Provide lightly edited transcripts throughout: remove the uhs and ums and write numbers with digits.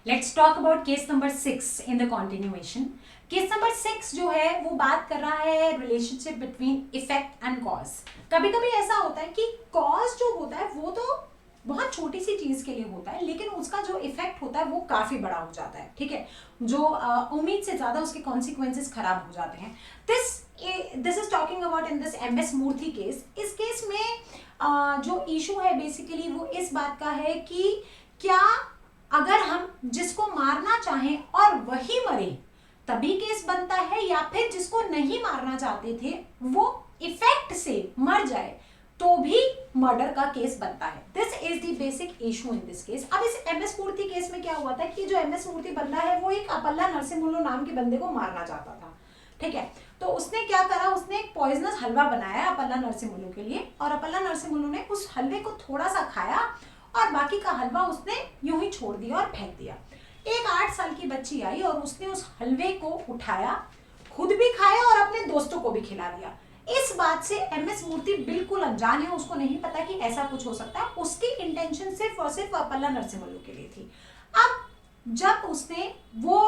Let's talk about case number 6 in the continuation. Case number 6 जो है वो बात कर रहा है relationship between effect and cause. कभी कभी ऐसा होता है कि कॉज जो होता है वो तो बहुत छोटी सी चीज के लिए होता है, लेकिन उसका जो इफेक्ट होता है वो काफी बड़ा हो जाता है। ठीक है, जो उम्मीद से ज्यादा उसके कॉन्सिक्वेंसेस खराब हो जाते हैं। This is talking about in this MS Murthy case. इस केस में जो इशू है बेसिकली वो इस बात का है कि क्या अगर हम जिसको मारना चाहें और वही मरे तभी केस बनता है, या फिर जिसको नहीं मारना चाहते थे वो इफेक्ट से मर जाए तो भी मर्डर का केस बनता है। This is the basic issue in this case. अब इस एमएस मूर्ति केस में क्या हुआ था कि जो एमएस मूर्ति बंदा है वो एक अपल्ला नरसिम्हलु नाम के बंदे को मारना चाहता था। ठीक है, तो उसने क्या करा, उसने एक पॉइजनस हलवा बनाया अपल्ला नरसिम्हलु के लिए, और अपल्ला नरसिम्हलु ने उस हलवे को थोड़ा सा खाया और बाकी का हलवा उसने यूं ही छोड़ दिया और फेंक दिया। एक 8 साल की बच्ची आई और उसने उस हलवे को उठाया, खुद भी खाया और अपने दोस्तों को भी खिला दिया। इस बात से एमएस मूर्ति बिल्कुल अनजान है, उसको नहीं पता कि ऐसा कुछ हो सकता है। उसकी इंटेंशन सिर्फ और सिर्फ अपल्ला नरसिम्हलु के लिए थी। अब जब उसने वो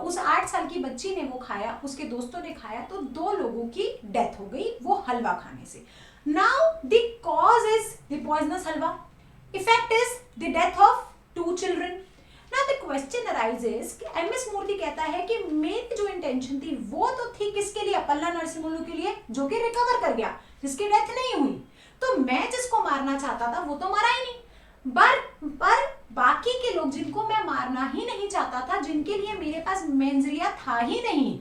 उस 8 साल की बच्ची ने वो खाया, उसके दोस्तों ने खाया, तो 2 लोगों की डेथ हो गई वो हलवा खाने से। Now the cause is the poisonous halwa, effect is the death of 2 children. Now the question arises कि एमएस मूर्ति कहता है कि मेरी जो इंटेंशन थी वो तो थी किसके लिए, अपल्ला नरसिम्हलु के लिए, जो कि रिकवर कर गया, जिसकी डेथ नहीं हुई। तो मैं जिसको मारना चाहता था वो तो मरा ही नहीं, पर बाकी के लोग जिनको मैं मारना ही नहीं चाहता था, जिनके लिए मेरे पास मेंजरिया था ही नहीं,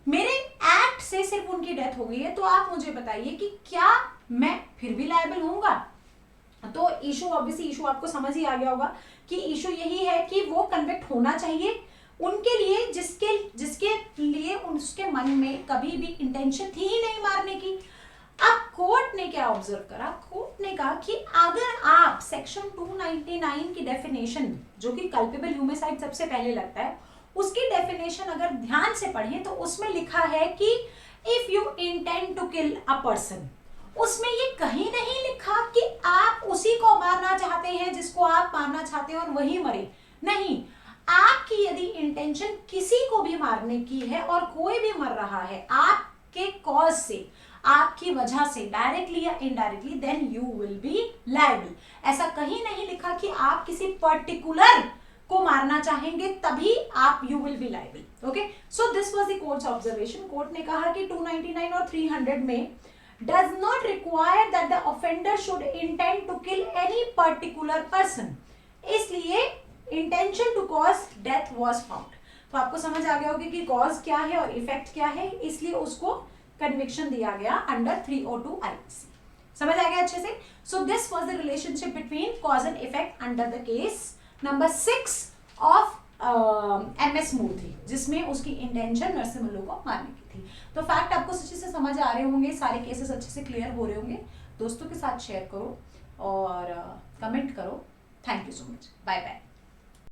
मेरे एक्ट से सिर्फ उनकी डेथ हो गई है। तो आप मुझे बताइए कि क्या मैं फिर भी लायबल होऊंगा? तो इशू ऑब्वियसली इशू आपको समझ ही आ गया होगा कि इशू यही है कि वो कन्विक्ट होना चाहिए उनके लिए जिसके लिए उसके मन में कभी भी इंटेंशन थी ही नहीं मारने की। अब कोर्ट ने क्या ऑब्जर्व करा, कोर्ट ने कहा कि अगर आप सेक्शन 299 की डेफिनेशन, जो कि कल्पेबल ह्यूमिसाइड सबसे पहले लगता है, उसकी डेफिनेशन अगर ध्यान से पढ़ें तो उसमें लिखा है कि if you intend to kill a person, उसमें ये कहीं नहीं लिखा कि आप उसी को मारना चाहते हैं जिसको आप मारना चाहते हैं और वही मरे। नहीं, आपकी यदि इंटेंशन किसी को भी मारने की है और कोई भी मर रहा है आपके कॉज से, आपकी वजह से, डायरेक्टली या indirectly, then you will be liable. ऐसा कहीं नहीं लिखा कि आप किसी पर्टिकुलर को मारना चाहेंगे तभी आप you will be liable. Okay, so this was the courts observation. Court ने कहा कि 299 और 300 में does not require that the offender should intend to kill any particular person, इसलिए intention to cause death was found। तो आपको समझ आ गया होगा कि cause क्या है और effect क्या है, इसलिए उसको conviction दिया गया अंडर 302 IPC। समझ आ गया अच्छे से? So this was the relationship between cause and effect under the case number 6 of MS मूर्ति, जिसमें उसकी इंटेंशन नरसिम्हलु को मारने की थी। तो फैक्ट आपको अच्छे से समझ आ रहे होंगे, सारे केसेस अच्छे से क्लियर हो रहे होंगे। दोस्तों के साथ शेयर करो और कमेंट करो। Thank you so much, bye bye.